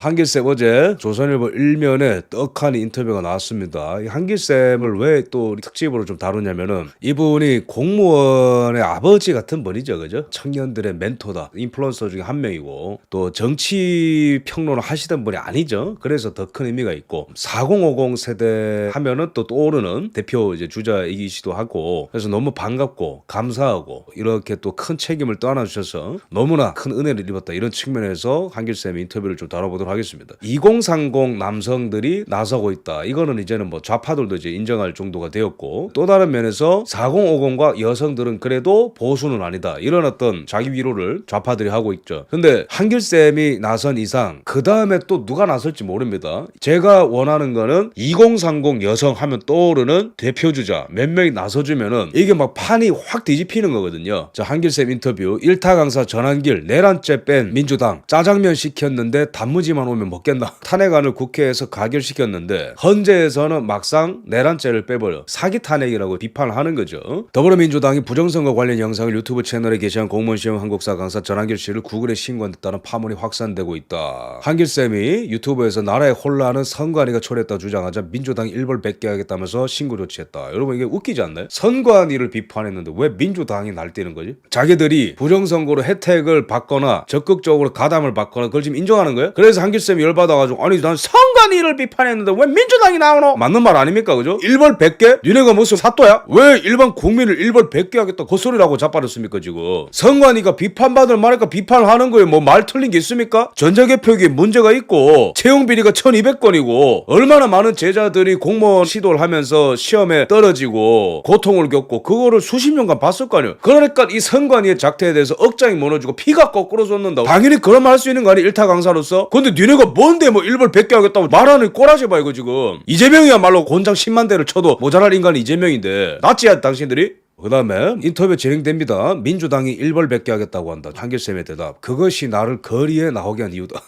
한길쌤 어제 조선일보 일면에 떡하니 인터뷰가 나왔습니다. 이 한길쌤을 왜 또 특집으로 좀 다루냐면은 이분이 공무원의 아버지 같은 분이죠, 그죠? 청년들의 멘토다, 인플루언서 중에 한 명이고 또 정치 평론을 하시던 분이 아니죠. 그래서 더 큰 의미가 있고 4050 세대 하면은 또 떠오르는 대표 이제 주자이기시도 하고 그래서 너무 반갑고 감사하고 이렇게 또 큰 책임을 떠안아주셔서 너무나 큰 은혜를 입었다 이런 측면에서 한길쌤의 인터뷰를 좀 다뤄보도록 하겠습니다. 2030 남성들이 나서고 있다. 이거는 이제는 뭐 좌파들도 이제 인정할 정도가 되었고 또 다른 면에서 4050과 여성들은 그래도 보수는 아니다. 이런 어떤 자기 위로를 좌파들이 하고 있죠. 근데 한길쌤이 나선 이상 그 다음에 또 누가 나설지 모릅니다. 제가 원하는 거는 2030 여성 하면 떠오르는 대표주자 몇 명이 나서주면은 이게 막 판이 확 뒤집히는 거거든요. 자, 한길쌤 인터뷰. 일타 강사 전환길 내란죄 뺀 민주당 짜장면 시켰는데 단무지만 오면 먹겠나. 탄핵안을 국회에서 가결시켰는데 헌재에서는 막상 내란죄를 빼버려 사기 탄핵이라고 비판을 하는 거죠. 더불어민주당이 부정선거 관련 영상을 유튜브 채널에 게시한 공무원시험 한국사 강사 전환길 씨를 구글에 신고했다는 파문이 확산되고 있다. 한길쌤이 유튜브에서 나라의 혼란은 선관위가 초래했다 주장하자 민주당이 일벌백계하겠다면서 신고 조치했다. 여러분 이게 웃기지 않나요? 선관위를 비판했는데 왜 민주당이 날뛰는 거지? 자기들이 부정선거로 혜택을 받거나 적극적으로 가담을 받거나 그걸 지금 인정하는 거예요? 그래서 한길쌤이 열받아가지고 아니 난 선관위를 비판했는데 왜 민주당이 나오노? 맞는 말 아닙니까, 그죠? 일벌백계? 니네가 무슨 사또야? 왜 일반 국민을 일벌백계하겠다 헛소리라고 자빠졌습니까 지금? 선관위가 비판받을 말니까 비판을 하는 거예요. 뭐 말 틀린 게 있습니까? 전자개표기에 문제가 있고 채용비리가 1200건이고 얼마나 많은 제자들이 공무원 시도를 하면서 시험에 떨어지고 고통을 겪고 그거를 수십 년간 봤을 거 아니에요. 그러니까 이 선관위의 작태에 대해서 억장이 무너지고 피가 거꾸로 솟는다고. 당연히 그런 말 할 수 있는 거 아니야, 일타 강사로서? 근데 니네가 뭔데 뭐 일벌백계 하겠다고 말하는 꼬라지 봐 이거 지금. 이재명이야말로 곤장 10만 대를 쳐도 모자랄 인간이 이재명인데 낫지야 당신들이? 그 다음에 인터뷰 진행됩니다. 민주당이 일벌백계하겠다고 한다. 한길쌤의 대답. 그것이 나를 거리에 나오게 한 이유다.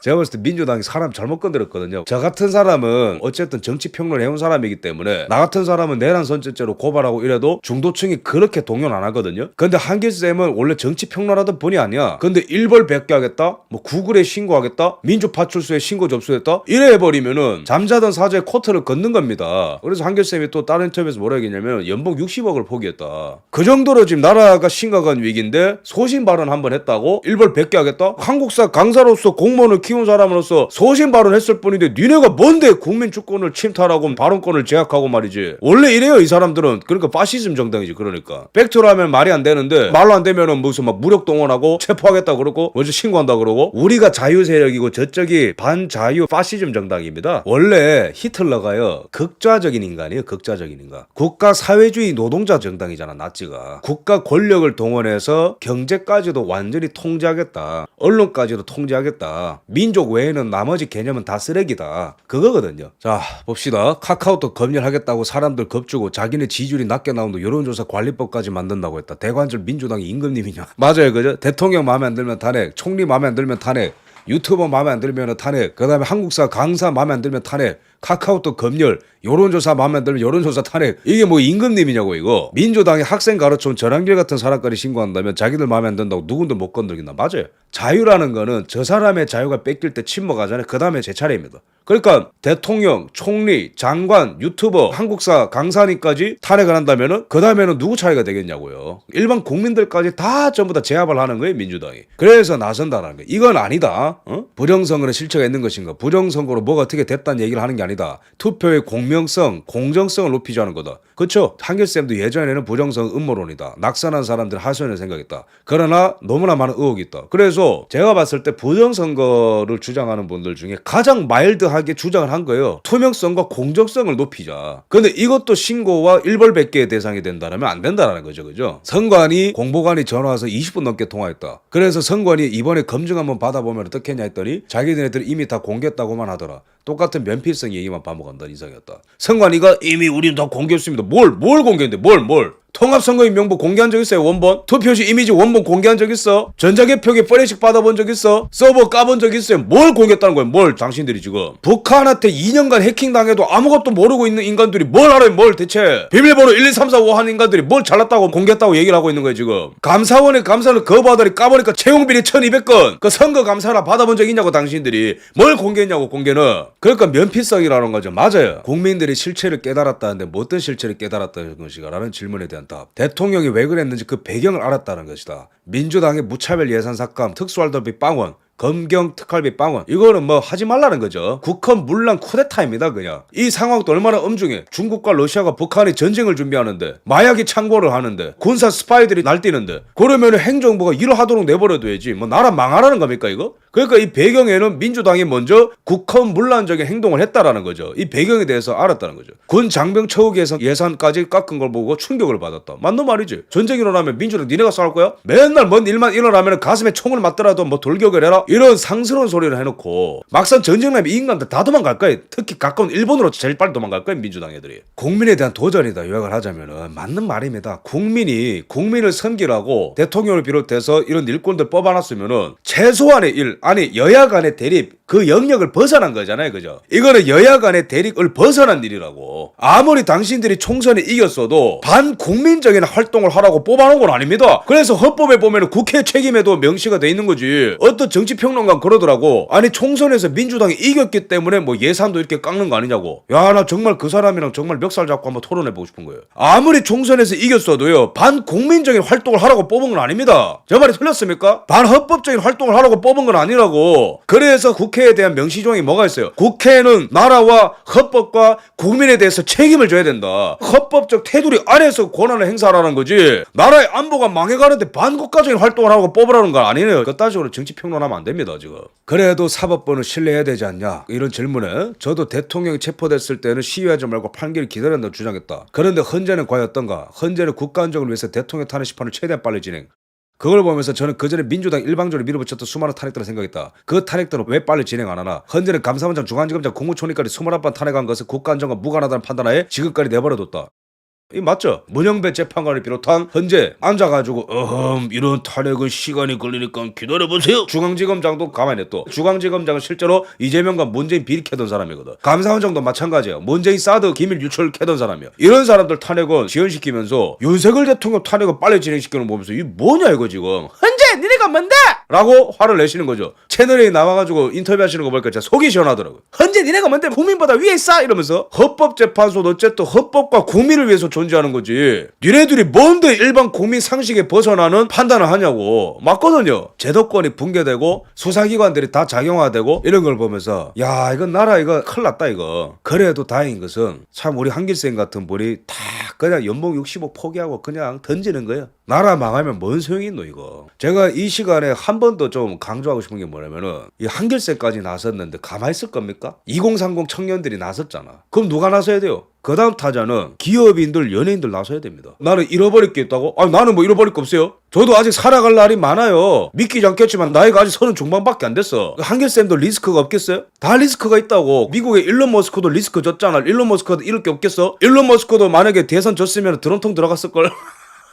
제가 봤을 때 민주당이 사람 잘못 건드렸거든요. 저 같은 사람은 어쨌든 정치평론 해온 사람이기 때문에 나 같은 사람은 내란 선전죄로 고발하고 이래도 중도층이 그렇게 동요는 안 하거든요. 근데 한길쌤은 원래 정치평론하던 분이 아니야. 근데 일벌백계하겠다? 뭐 구글에 신고하겠다? 민주파출소에 신고 접수했다? 이래 해버리면은 잠자던 사자의 코트를 걷는 겁니다. 그래서 한길쌤이 또 다른 인터뷰에서 뭐라 했냐면 연봉 60억을 포기했다. 그 정도로 지금 나라가 심각한 위기인데 소신 발언 한번 했다고 일벌백계하겠다? 한국사 강사로서 공무원을 키운 사람으로서 소신 발언했을 뿐인데 니네가 뭔데 국민 주권을 침탈하고 발언권을 제약하고 말이지. 원래 이래요 이 사람들은. 그러니까 파시즘 정당이지. 그러니까 팩트로 하면 말이 안 되는데 말로 안 되면은 무슨 막 무력 동원하고 체포하겠다 그러고 먼저 신고한다 그러고. 우리가 자유 세력이고 저쪽이 반자유 파시즘 정당입니다. 원래 히틀러가요 극좌적인 인간이에요. 극좌적인 인간. 국가 사회주의 노동자 정당이잖아 나치가. 국가 권력을 동원해서 경제까지도 완전히 통제하겠다. 언론까지도 통제하겠다. 민족 외에는 나머지 개념은 다 쓰레기다. 그거거든요. 자 봅시다. 카카오톡 검열하겠다고 사람들 겁주고 자기네 지지율이 낮게 나온다 여론조사 관리법까지 만든다고 했다. 대관절 민주당이 임금님이냐. 맞아요 그죠? 대통령 마음에 안 들면 탄핵, 총리 마음에 안 들면 탄핵, 유튜버 마음에 안 들면 탄핵, 그 다음에 한국사 강사 마음에 안 들면 탄핵, 카카오톡 검열, 여론조사 마음에 안 들면 여론조사 탄핵. 이게 뭐 임금님이냐고 이거. 민주당이 학생 가르쳐온 전환길 같은 사람까지 신고한다면 자기들 마음에 안 든다고 누군도 못 건드린다. 맞아요. 자유라는 거는 저 사람의 자유가 뺏길 때 침묵하잖아요. 그 다음에 제 차례입니다. 그러니까 대통령, 총리, 장관, 유튜버, 한국사 강사니까지 탄핵을 한다면은 그 다음에는 누구 차례가 되겠냐고요. 일반 국민들까지 다 전부 다 제압을 하는 거예요 민주당이. 그래서 나선다라는 거예요. 이건 아니다. 부정선거는 실체가 있는 것인가. 부정선거로 뭐가 어떻게 됐다는 얘기를 하는 게 아니다. 투표의 공명성, 공정성을 높이자는 거다. 그렇죠? 한길쌤도 예전에는 부정선 음모론이다. 낙선한 사람들 하소연을 생각했다. 그러나 너무나 많은 의혹이 있다. 그래서 제가 봤을 때 부정선거를 주장하는 분들 중에 가장 마일드하게 주장을 한 거예요. 투명성과 공정성을 높이자. 근데 이것도 신고와 일벌백계의 대상이 된다면 안 된다라는 거죠. 그죠? 선관위 공보관이 전화 와서 20분 넘게 통화했다. 그래서 선관위 이번에 검증 한번 받아보면 어떻겠냐 했더니 자기네들이 이미 다 공개했다고만 하더라. 똑같은 면피성 얘기만 반복한다는 이상이었다. 선관위가 이미 우리는 다 공개했습니다. 뭘 공개했는데 뭘 통합선거인 명부 공개한 적 있어요? 원본? 투표지 이미지 원본 공개한 적 있어? 전자개표기 뻔히씩 받아본 적 있어? 서버 까본 적 있어요? 뭘 공개했다는 거예요? 뭘 당신들이 지금 북한한테 2년간 해킹당해도 아무것도 모르고 있는 인간들이 뭘 알아요? 뭘 대체 비밀번호 1, 2, 3, 4, 5 하는 인간들이 뭘 잘났다고 공개했다고 얘기를 하고 있는 거예요 지금. 감사원의 감사를 거부하더니 까보니까 채용비리 1200건 그 선거 감사나 받아본 적 있냐고 당신들이. 뭘 공개했냐고 공개는. 그러니까 면피성이라는 거죠. 맞아요. 국민들이 실체를 깨달았다는데 뭐 어떤 실체를 깨달았다는 것이가 라는 질문에 대한 답. 대통령이 왜 그랬는지 그 배경을 알았다는 것이다. 민주당의 무차별 예산 삭감, 특수활동비 빵원, 검경 특활비 빵원, 이거는 뭐 하지 말라는 거죠. 국헌 문란 쿠데타입니다 그냥. 이 상황도 얼마나 엄중해. 중국과 러시아가 북한이 전쟁을 준비하는데, 마약이 창고를 하는데, 군사 스파이들이 날뛰는데, 그러면 행정부가 일하도록 내버려둬야지 뭐 나라 망하라는 겁니까 이거? 그러니까 이 배경에는 민주당이 먼저 국헌 문란적인 행동을 했다라는 거죠. 이 배경에 대해서 알았다는 거죠. 군 장병 처우 개선 예산까지 깎은 걸 보고 충격을 받았다. 맞는 말이지. 전쟁 일어나면 민주당 니네가 싸울 거야? 맨날 뭔 일만 일어나면 가슴에 총을 맞더라도 뭐 돌격을 해라? 이런 상스러운 소리를 해놓고 막상 전쟁 나면 이 인간들 다 도망갈 거야. 특히 가까운 일본으로 제일 빨리 도망갈 거야 민주당 애들이. 국민에 대한 도전이다 요약을 하자면은 맞는 말입니다. 국민을 섬기라고 대통령을 비롯해서 이런 일꾼들 뽑아놨으면은 최소한의 일, 아니 여야 간의 대립, 그 영역을 벗어난 거잖아요 그죠? 이거는 여야 간의 대립을 벗어난 일이라고. 아무리 당신들이 총선에 이겼어도 반국민적인 활동을 하라고 뽑아놓은 건 아닙니다. 그래서 헌법에 보면 국회 책임에도 명시가 돼 있는 거지. 어떤 정치평론가 그러더라고. 아니 총선에서 민주당이 이겼기 때문에 뭐 예산도 이렇게 깎는 거 아니냐고. 야 나 정말 그 사람이랑 정말 멱살 잡고 한번 토론해보고 싶은 거예요. 아무리 총선에서 이겼어도요 반국민적인 활동을 하라고 뽑은 건 아닙니다. 저 말이 틀렸습니까? 반헌법적인 활동을 하라고 뽑은 건 아니라고. 그래서 국회에 대한 명시조항이 뭐가 있어요? 국회는 나라와 헌법과 국민에 대해서 책임을 져야 된다. 헌법적 테두리 안에서 권한을 행사하라는 거지. 나라의 안보가 망해가는데 반국가적인 활동을 하라고 뽑으라는 건 아니네요. 그따식으로 정치평론하면 안 됩니다 지금. 그래도 사법부는 신뢰해야 되지 않냐 이런 질문에 저도 대통령이 체포됐을 때는 시위하지 말고 판결을 기다린다고 주장했다. 그런데 헌재는 과연 어떤가? 헌재는 국가 안정을 위해서 대통령 탄핵 심판을 최대한 빨리 진행. 그걸 보면서 저는 그전에 민주당 일방적으로 밀어붙였던 수많은 탄핵들을 생각했다. 그 탄핵들은 왜 빨리 진행 안 하나? 헌재는 감사원장, 중앙지검장, 국무총리까지 21번 탄핵한 것은 국가 안정과 무관하다는 판단하에 지금까지 내버려뒀다. 이 맞죠? 문영배 재판관을 비롯한 헌재 앉아가지고 이런 탄핵은 시간이 걸리니까 기다려보세요. 중앙지검장도 가만히 또 중앙지검장은 실제로 이재명과 문재인 비리 캐던 사람이거든. 감사원장도 마찬가지야. 문재인 사드 기밀 유출 캐던 사람이야. 이런 사람들 탄핵은 지연시키면서 윤석열 대통령 탄핵은 빨리 진행시키는 거 보면서 이 뭐냐 이거 지금. 헌재 니네가 뭔데? 라고 화를 내시는 거죠. 채널에 나와가지고 인터뷰하시는 거 보니까 진짜 속이 시원하더라고요. 헌재 니네가 뭔데 국민보다 위에 있어? 이러면서 헌법재판소는 어쨌든 헌법과 국민을 위해서 존재하는 거지. 니네들이 뭔데 일반 국민 상식에 벗어나는 판단을 하냐고. 맞거든요. 제도권이 붕괴되고 수사기관들이 다 작용화되고 이런 걸 보면서 야 이건 나라 이거 큰일 났다 이거. 그래도 다행인 것은 참 우리 한길쌤 같은 분이 다 그냥 연봉 65 포기하고 그냥 던지는 거예요. 나라 망하면 뭔 소용이 있노 이거. 제가 이 시간에 한 번 더 좀 강조하고 싶은 게 뭐냐면은 이 한길쌤까지 나섰는데 가만히 있을 겁니까? 2030 청년들이 나섰잖아. 그럼 누가 나서야 돼요? 그 다음 타자는 기업인들, 연예인들 나서야 됩니다. 나는 잃어버릴 게 있다고? 아니 나는 뭐 잃어버릴 거 없어요? 저도 아직 살아갈 날이 많아요. 믿기지 않겠지만 나이가 아직 30 중반밖에 안 됐어. 한길쌤도 리스크가 없겠어요? 다 리스크가 있다고. 미국의 일론 머스크도 리스크 졌잖아. 일론 머스크도 잃을 게 없겠어? 일론 머스크도 만약에 대선 졌으면 드럼통 들어갔을걸?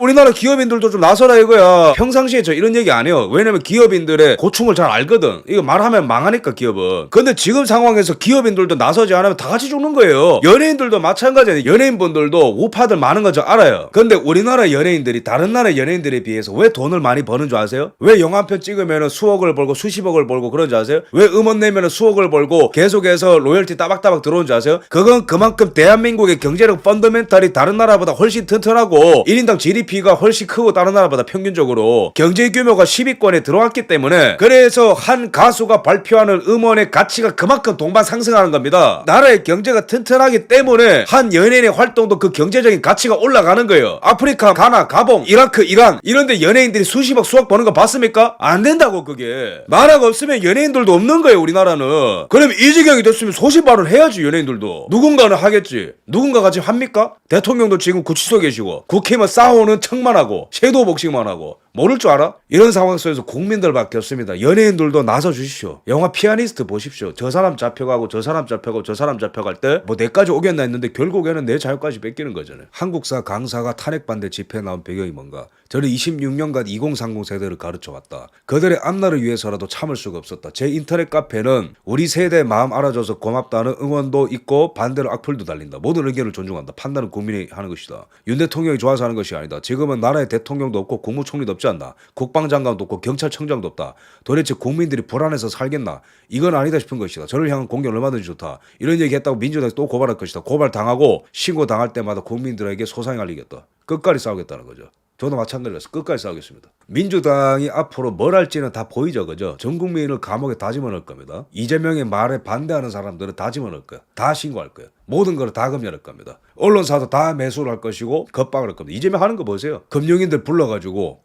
우리나라 기업인들도 좀 나서라 이거야. 평상시에 저 이런 얘기 안 해요. 왜냐면 기업인들의 고충을 잘 알거든. 이거 말하면 망하니까 기업은. 근데 지금 상황에서 기업인들도 나서지 않으면 다 같이 죽는 거예요. 연예인들도 마찬가지예요. 연예인분들도 우파들 많은 거 저 알아요. 근데 우리나라 연예인들이 다른 나라 연예인들에 비해서 왜 돈을 많이 버는 줄 아세요? 왜 영화 한 편 찍으면 수억을 벌고 수십억을 벌고 그런 줄 아세요? 왜 음원 내면 수억을 벌고 계속해서 로열티 따박따박 들어오는 줄 아세요? 그건 그만큼 대한민국의 경제력 펀더멘탈이 다른 나라보다 훨씬 튼튼하고 1인당 GDP 가 훨씬 크고 다른 나라보다 평균적으로 경제 규모가 10위권에 들어왔기 때문에 그래서 한 가수가 발표하는 음원의 가치가 그만큼 동반 상승하는 겁니다. 나라의 경제가 튼튼하기 때문에 한 연예인의 활동도 그 경제적인 가치가 올라가는 거예요. 아프리카, 가나, 가봉, 이라크, 이란 이런데 연예인들이 수십억 수억 버는 거 봤습니까? 안 된다고 그게. 나라가 없으면 연예인들도 없는 거예요 우리나라는. 그럼 이 지경이 됐으면 소신발언 해야지 연예인들도. 누군가는 하겠지. 누군가가 지금 합니까? 대통령도 지금 구치소에 계시고 국회의원 싸우는 그냥 척만 하고 섀도우 복싱만 하고 모를 줄 알아? 이런 상황 속에서 국민들밖에 없습니다. 연예인들도 나서 주십시오. 영화 피아니스트 보십시오. 저 사람 잡혀가고 저 사람 잡혀가고 저 사람 잡혀갈 때 뭐 내까지 오겠나 했는데 결국에는 내 자유까지 뺏기는 거잖아요. 한국사 강사가 탄핵반대 집회에 나온 배경이 뭔가? 저는 26년간 2030 세대를 가르쳐왔다. 그들의 앞날을 위해서라도 참을 수가 없었다. 제 인터넷 카페는 우리 세대의 마음 알아줘서 고맙다는 응원도 있고 반대로 악플도 달린다. 모든 의견을 존중한다. 판단은 국민이 하는 것이다. 윤 대통령이 좋아서 하는 것이 아니다. 지금은 나라에 대통령도 없고 국무총리도 없지 않나. 국방장관도 없고 경찰청장도 없다. 도대체 국민들이 불안해서 살겠나. 이건 아니다 싶은 것이다. 저를 향한 공격은 얼마든지 좋다. 이런 얘기 했다고 민주당에서 또 고발할 것이다. 고발당하고 신고당할 때마다 국민들에게 소상히 알리겠다. 끝까지 싸우겠다는 거죠. 저도 마찬가지라서 끝까지 싸우겠습니다. 민주당이 앞으로 뭘 할지는 다 보이죠, 그죠? 전 국민을 감옥에 다 집어넣을 겁니다. 이재명의 말에 반대하는 사람들은 다 집어넣을 거야. 다 신고할 거야. 모든 걸 다 검열할 겁니다. 언론사도 다 매수를 할 것이고 겁박을 할 겁니다. 이재명 하는 거 보세요. 금융인들 불러가지고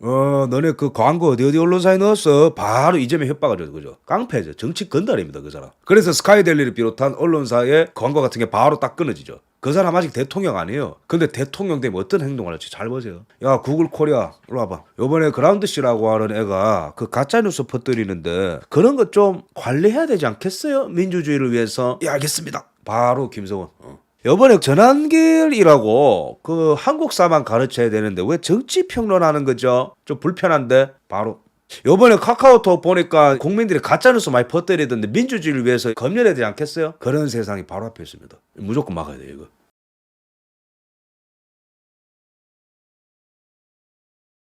너네 그 광고 어디 언론사에 넣었어? 바로 이재명 협박을 줘요, 그죠? 깡패죠. 정치 건달입니다, 그 사람. 그래서 스카이델리를 비롯한 언론사의 광고 같은 게 바로 딱 끊어지죠. 그 사람 아직 대통령 아니에요. 근데 대통령 되면 어떤 행동을 할지 잘 보세요. 야, 구글 코리아 일로 와봐. 요번에 그라운드 씨라고 하는 애가 그 가짜뉴스 퍼뜨리는데 그런 거 좀 관리해야 되지 않겠어요? 민주주의를 위해서. 예, 알겠습니다. 바로 김성원. 요번에 전환길이라고 그 한국사만 가르쳐야 되는데 왜 정치 평론하는 거죠? 좀 불편한데 바로. 요번에 카카오톡 보니까 국민들이 가짜뉴스 많이 퍼뜨리던데 민주주의를 위해서 검열해야 되지 않겠어요? 그런 세상이 바로 앞에 있습니다. 무조건 막아야 돼요, 이거.